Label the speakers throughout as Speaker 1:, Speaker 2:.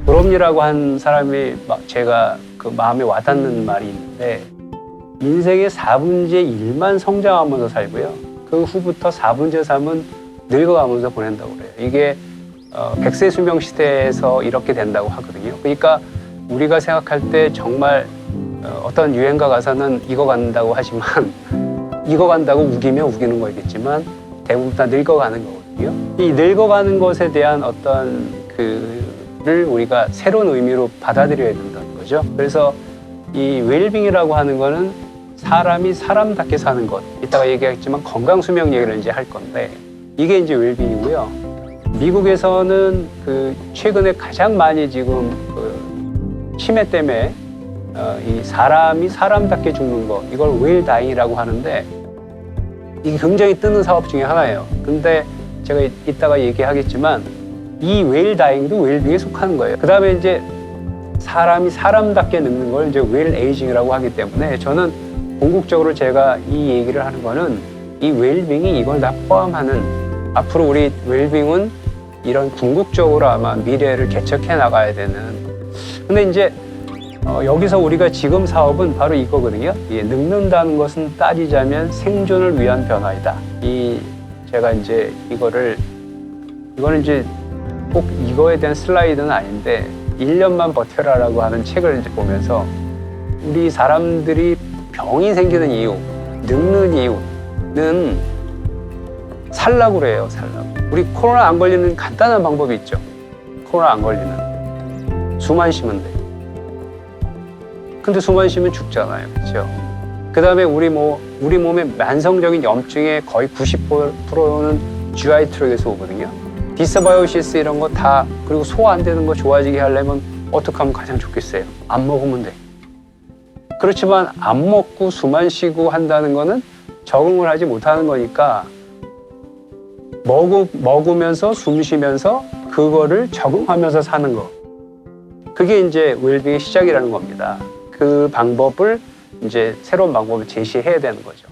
Speaker 1: 졸업이라고 한 사람이 제가 그 마음에 와닿는 말이 있는데 인생의 4분의 1만 성장하면서 살고요. 그 후부터 4분의 3은 늙어가면서 보낸다고 그래요. 이게 100세 수명 시대에서 이렇게 된다고 하거든요. 그러니까 우리가 생각할 때 정말 어떤 유행가 가사는 익어간다고 하지만 익어간다고 우기면 우기는 거겠지만 대부분 다 늙어가는 거거든요. 이 늙어가는 것에 대한 어떤 그를 우리가 새로운 의미로 받아들여야 된다는 거죠. 그래서 이 웰빙이라고 하는 거는 사람이 사람답게 사는 것. 이따가 얘기하겠지만 건강 수명 얘기를 이제 할 건데 이게 이제 웰빙이고요. 미국에서는 그 최근에 가장 많이 지금 그 치매 때문에 이 사람이 사람답게 죽는 거 이걸 웰다잉이라고 하는데 이게 굉장히 뜨는 사업 중에 하나예요. 근데 제가 이따가 얘기하겠지만 이 웰다잉도 웰빙에 속하는 거예요. 그 다음에 이제 사람이 사람답게 늙는 걸 이제 웰에이징이라고 하기 때문에 저는 궁극적으로 제가 이 얘기를 하는 거는 이 웰빙이 이걸 다 포함하는 앞으로 우리 웰빙은 이런 궁극적으로 아마 미래를 개척해 나가야 되는. 근데 이제 여기서 우리가 지금 사업은 바로 이거거든요. 늙는다는 것은 따지자면 생존을 위한 변화이다. 제가 이제 이거는 이제 꼭 이거에 대한 슬라이드는 아닌데 1년만 버텨라라고 하는 책을 이제 보면서 우리 사람들이 병이 생기는 이유, 늙는 이유는 살라고 그래요, 살라고. 우리 코로나 안 걸리는 간단한 방법이 있죠. 코로나 안 걸리는. 숨만 쉬면 돼. 근데 숨만 쉬면 죽잖아요, 그렇죠? 그 다음에 우리 몸의 만성적인 염증의 거의 90%는 GI 트랙에서 오거든요. 디스바이오시스 이런 거 다, 그리고 소화 안 되는 거 좋아지게 하려면 어떻게 하면 가장 좋겠어요? 안 먹으면 돼. 그렇지만 안 먹고 숨 안 쉬고 한다는 거는 적응을 하지 못하는 거니까 먹으면서 숨 쉬면서 그거를 적응하면서 사는 거. 그게 이제 웰빙의 시작이라는 겁니다. 그 방법을 이제 새로운 방법을 제시해야 되는 거죠.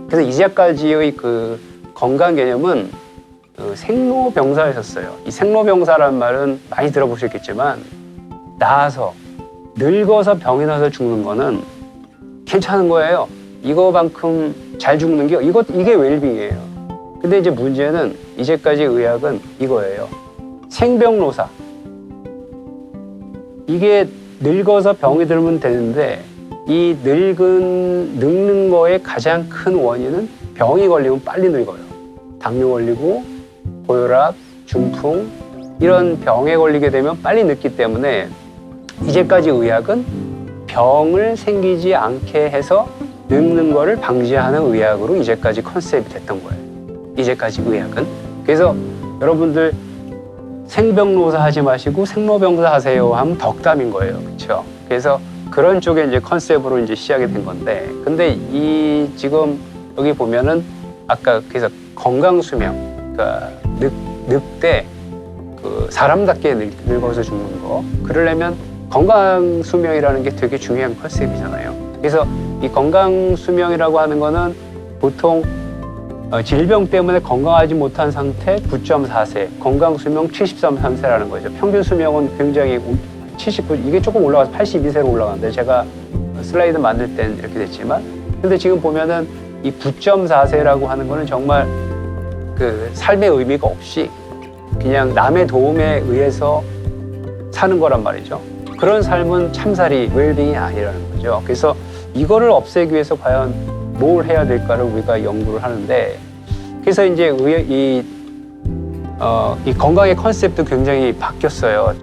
Speaker 1: 그래서 이제까지의 그 건강 개념은 생로병사였었어요. 이 생로병사라는 말은 많이 들어보셨겠지만 나아서 늙어서 병이 나서 죽는 거는 괜찮은 거예요. 이거만큼 잘 죽는 게 이게 웰빙이에요. 근데 이제 문제는 이제까지 의학은 이거예요. 생병로사. 이게 늙어서 병이 들면 되는데 이 늙는 거의 가장 큰 원인은 병이 걸리면 빨리 늙어요. 당뇨 걸리고 고혈압, 중풍 이런 병에 걸리게 되면 빨리 늙기 때문에 이제까지 의학은 병을 생기지 않게 해서 늙는 거를 방지하는 의학으로 이제까지 컨셉이 됐던 거예요. 이제까지 의학은. 그래서 여러분들 생병로사 하지 마시고 생로병사 하세요 하면 덕담인 거예요. 그렇죠? 그래서 그런 쪽에 이제 컨셉으로 이제 시작이 된 건데 근데 지금 여기 보면은 아까 그래서 건강 수명 그러니까 늙때 그 사람답게 늙어서 죽는 거 그러려면 건강 수명이라는 게 되게 중요한 컨셉이잖아요. 그래서 이 건강 수명이라고 하는 거는 보통 질병 때문에 건강하지 못한 상태 9.4세, 건강 수명 73세라는 거죠. 평균 수명은 굉장히 79, 이게 조금 올라가서 82세로 올라가는데 제가 슬라이드 만들 땐 이렇게 됐지만 근데 지금 보면은 이 9.4세라고 하는 거는 정말 그 삶의 의미가 없이 그냥 남의 도움에 의해서 사는 거란 말이죠. 그런 삶은 참살이 웰빙이 아니라는 거죠. 그래서 이거를 없애기 위해서 과연 뭘 해야 될까를 우리가 연구를 하는데 그래서 이제 이 건강의 컨셉도 굉장히 바뀌었어요.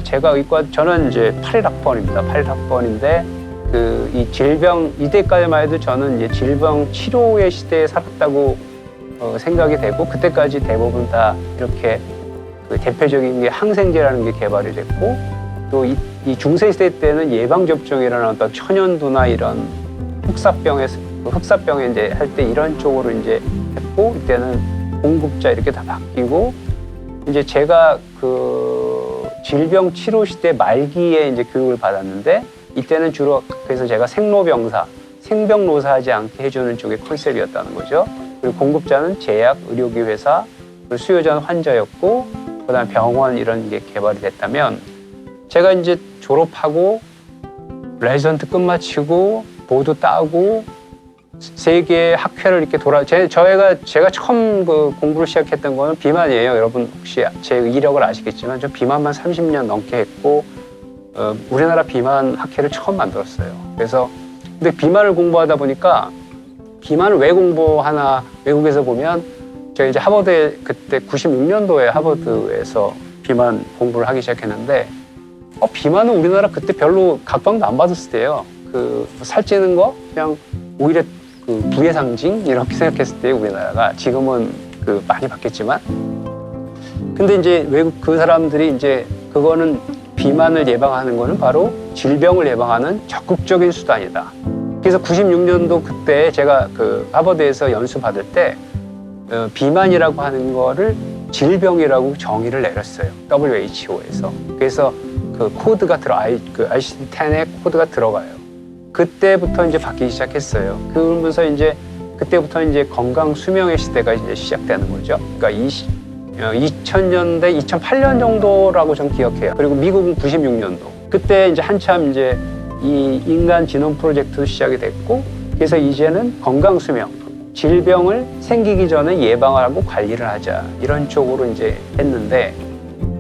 Speaker 1: 제가 저는 이제 81학번입니다. 81학번인데 이 질병 이때까지만 해도 저는 이제 질병 치료의 시대에 살았다고 생각이 되고 그때까지 대부분 다 이렇게 그 대표적인 게 항생제라는 게 개발이 됐고 또 이 중세시대 때는 예방접종이라는 어떤 천연두나 이런 흑사병에 이제 할 때 이런 쪽으로 이제 했고 이때는 공급자 이렇게 다 바뀌고 이제 제가 그 질병 치료 시대 말기에 이제 교육을 받았는데 이때는 주로 그래서 제가 생병로사 하지 않게 해주는 쪽의 컨셉이었다는 거죠. 그리고 공급자는 제약, 의료기 회사, 수요자는 환자였고 그다음에 병원 이런 게 개발이 됐다면 제가 이제 졸업하고 레지던트 끝마치고 보드 따고 세계 학회를 이렇게 제가 처음 그 공부를 시작했던 거는 비만이에요. 여러분 혹시 제 이력을 아시겠지만 저 비만만 30년 넘게 했고 우리나라 비만 학회를 처음 만들었어요. 그래서 근데 비만을 공부하다 보니까 비만을 왜 공부하나 외국에서 보면 제가 이제 하버드에 그때 96년도에 하버드에서 비만 공부를 하기 시작했는데 비만은 우리나라 그때 별로 각광도 안 받았을 때예요. 그 살찌는 거 그냥 오히려 그 부의 상징 이렇게 생각했을 때 우리나라가 지금은 그 많이 바뀌었지만 근데 이제 외국 그 사람들이 이제 그거는 비만을 예방하는 거는 바로 질병을 예방하는 적극적인 수단이다. 그래서 96년도 그때 제가 그 하버드에서 연수 받을 때 비만이라고 하는 거를 질병이라고 정의를 내렸어요. WHO에서. 그래서 그 코드가 ICD-10의 코드가 들어가요. 그때부터 이제 바뀌기 시작했어요. 그러면서 이제 그때부터 이제 건강 수명의 시대가 이제 시작되는 거죠. 그러니까 2000년대, 2008년 정도라고 전 기억해요. 그리고 미국은 96년도. 그때 이제 한참 이제 이 인간 지놈 프로젝트도 시작이 됐고, 그래서 이제는 건강 수명, 질병을 생기기 전에 예방을 하고 관리를 하자 이런 쪽으로 이제 했는데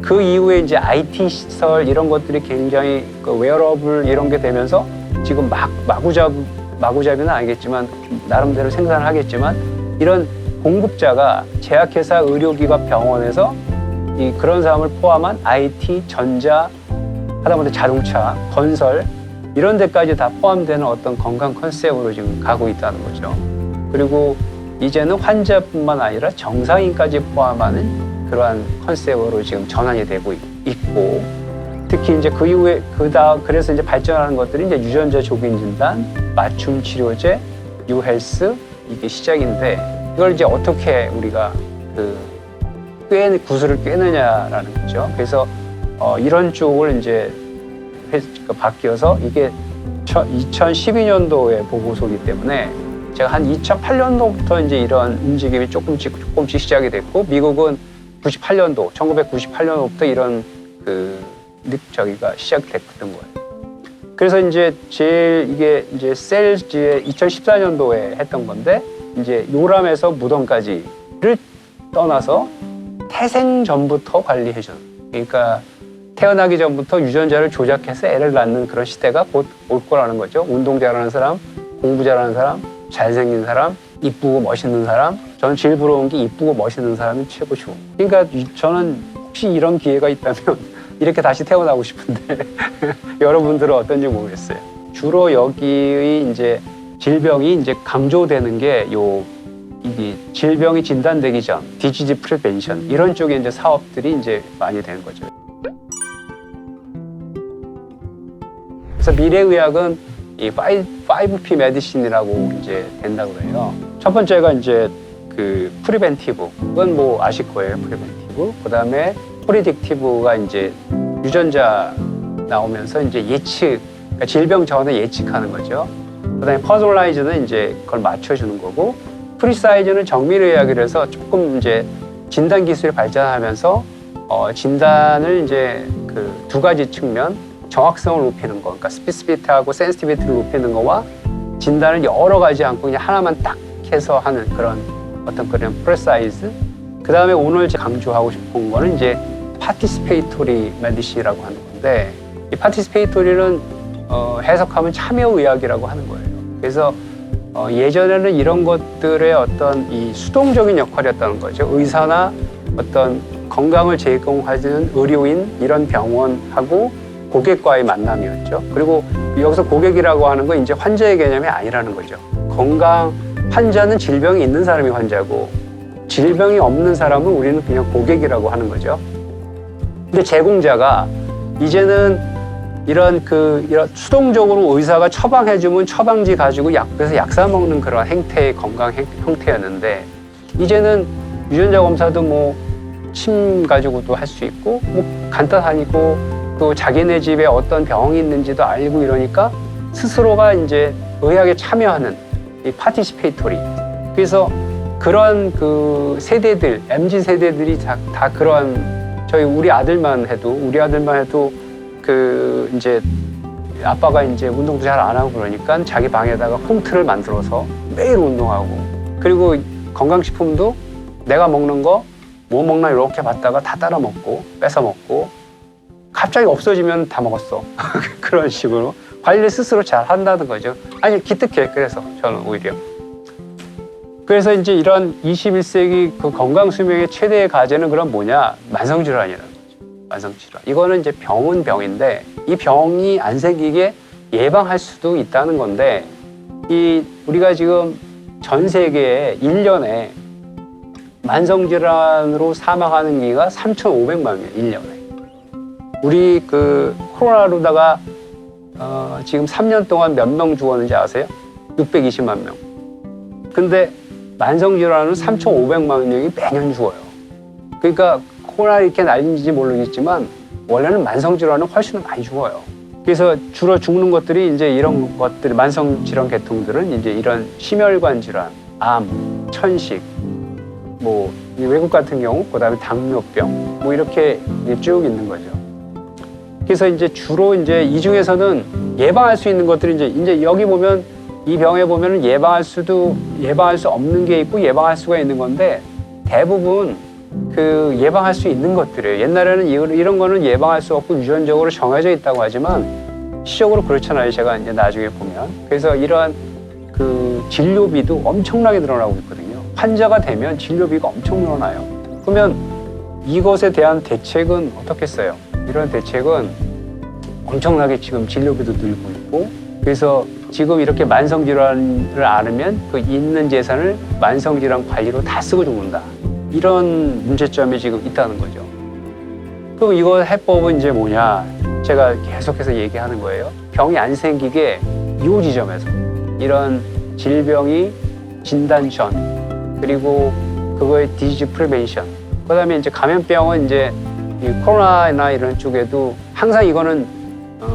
Speaker 1: 그 이후에 이제 IT 시설 이런 것들이 굉장히 그 웨어러블 이런 게 되면서 지금 마구잡이는 아니겠지만 나름대로 생산을 하겠지만 이런 공급자가 제약회사, 의료기관, 병원에서 그런 사람을 포함한 IT, 전자, 하다못해 자동차, 건설 이런 데까지 다 포함되는 어떤 건강 컨셉으로 지금 가고 있다는 거죠. 그리고 이제는 환자뿐만 아니라 정상인까지 포함하는 그러한 컨셉으로 지금 전환이 되고 있고 특히 이제 그 이후에 그래서 이제 발전하는 것들이 이제 유전자 조기 진단, 맞춤 치료제, 유헬스 이게 시작인데 이걸 이제 어떻게 우리가 구슬을 꿰느냐라는 거죠. 그래서 이런 쪽을 이제 바뀌어서 이게 2012년도에 보고서이기 때문에 제가 한 2008년도부터 이제 이런 움직임이 조금씩 시작이 됐고 미국은 1998년도부터 이런 저기가 시작됐던 거예요. 그래서 이제 이게 이제 셀즈에 2014년도에 했던 건데 이제 요람에서 무덤까지를 떠나서 태생 전부터 관리해주는. 그러니까 태어나기 전부터 유전자를 조작해서 애를 낳는 그런 시대가 곧 올 거라는 거죠. 운동 잘하는 사람, 공부 잘하는 사람, 잘생긴 사람, 이쁘고 멋있는 사람. 저는 제일 부러운 게 이쁘고 멋있는 사람이 최고 좋은. 그러니까 저는 혹시 이런 기회가 있다면 이렇게 다시 태어나고 싶은데 여러분들은 어떤지 모르겠어요. 주로 여기의 이제 질병이 이제 강조되는 게 이게 질병이 진단되기 전 디지즈 프리벤션 이런 쪽에 이제 사업들이 이제 많이 되는 거죠. 그래서 미래의학은 이 5P 메디신이라고 이제 된다고 그래요. 첫 번째가 이제 그 프리벤티브. 그건 뭐 아실 거예요. 프리벤티브. 그다음에 프리딕티브가 이제 유전자 나오면서 이제 그러니까 질병 전에 예측하는 거죠. 그다음에 퍼널라이즈는 이제 그걸 맞춰주는 거고, 프리사이즈는 정밀의학이라 해서 조금 이제 진단 기술이 발전하면서 진단을 이제 그 두 가지 측면, 정확성을 높이는 거, 그러니까 스피시피티하고 센시티비티를 높이는 거와 진단을 여러 가지 않고 그냥 하나만 딱 해서 하는 그런 프리사이즈. 그 다음에 오늘 강조하고 싶은 거는 이제 파티시페이토리 메디신이라고 하는 건데, 이 파티시페이토리는 해석하면 참여의학이라고 하는 거예요. 그래서 예전에는 이런 것들의 어떤 이 수동적인 역할이었다는 거죠. 의사나 어떤 건강을 제공하는 의료인, 이런 병원하고 고객과의 만남이었죠. 그리고 여기서 고객이라고 하는 건 이제 환자의 개념이 아니라는 거죠. 환자는 질병이 있는 사람이 환자고, 질병이 없는 사람은 우리는 그냥 고객이라고 하는 거죠. 근데 제공자가 이제는 이런 수동적으로 의사가 처방해주면 처방지 가지고 그래서 약 사 먹는 그런 행태의 건강 형태였는데, 이제는 유전자 검사도 뭐 침 가지고도 할 수 있고, 뭐 간단하니까 또 자기네 집에 어떤 병이 있는지도 알고 이러니까 스스로가 이제 의학에 참여하는 이 파티시페이토리. 그래서 그런 그 세대들, MZ 세대들이 다 그런 우리 아들만 해도 그 이제 아빠가 이제 운동도 잘 안 하고 그러니까 자기 방에다가 홈트를 만들어서 매일 운동하고 그리고 건강식품도 내가 먹는 거 뭐 먹나 이렇게 봤다가 다 따라 먹고 뺏어 먹고 갑자기 없어지면 다 먹었어. 그런 식으로 관리를 스스로 잘 한다는 거죠. 아니 기특해. 그래서 저는 오히려 그래서 이제 이런 21세기 그 건강 수명의 최대의 과제는 그럼 뭐냐? 만성질환이라는 거죠. 만성질환. 이거는 이제 병은 병인데 이 병이 안 생기게 예방할 수도 있다는 건데 우리가 지금 전 세계에 1년에 만성질환으로 사망하는 기가 3,500만 명 1년에. 우리 그 코로나로다가 지금 3년 동안 몇 명 죽었는지 아세요? 620만 명. 근데 만성질환은 3,500만 명이 매년 죽어요. 그러니까 코로나 이렇게 날린지 모르겠지만 원래는 만성질환은 훨씬 많이 죽어요. 그래서 주로 죽는 것들이 이제 이런 것들, 만성질환 계통들은 이제 이런 심혈관 질환, 암, 천식, 뭐 외국 같은 경우 그다음에 당뇨병, 뭐 이렇게 쭉 있는 거죠. 그래서 이제 주로 이제 이 중에서는 예방할 수 있는 것들이 이제 여기 보면 이 병에 보면은 예방할 수 없는 게 있고 예방할 수가 있는 건데 대부분 그 예방할 수 있는 것들이에요. 옛날에는 이런 거는 예방할 수 없고 유전적으로 정해져 있다고 하지만 시적으로 그렇잖아요. 제가 이제 나중에 보면. 그래서 이러한 그 진료비도 엄청나게 늘어나고 있거든요. 환자가 되면 진료비가 엄청 늘어나요. 그러면 이것에 대한 대책은 어떻겠어요? 이런 대책은 엄청나게 지금 진료비도 늘고 있고 그래서 지금 이렇게 만성질환을 앓으면 그 있는 재산을 만성질환 관리로 다 쓰고 죽는다. 이런 문제점이 지금 있다는 거죠. 그럼 이거 해법은 이제 뭐냐? 제가 계속해서 얘기하는 거예요. 병이 안 생기게 이 지점에서 이런 질병이 진단 전 그리고 그거의 디지즈 프리벤션 그다음에 이제 감염병은 이제 이 코로나나 이런 쪽에도 항상 이거는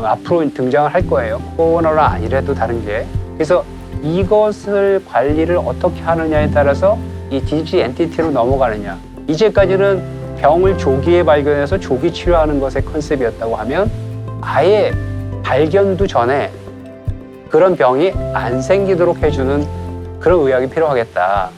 Speaker 1: 앞으로 등장을 할 거예요. 코로나가 아니라도 다른 게. 그래서 이것을 관리를 어떻게 하느냐에 따라서 이 디지즈 엔티티로 넘어가느냐. 이제까지는 병을 조기에 발견해서 조기 치료하는 것의 컨셉이었다고 하면 아예 발견도 전에 그런 병이 안 생기도록 해주는 그런 의학이 필요하겠다.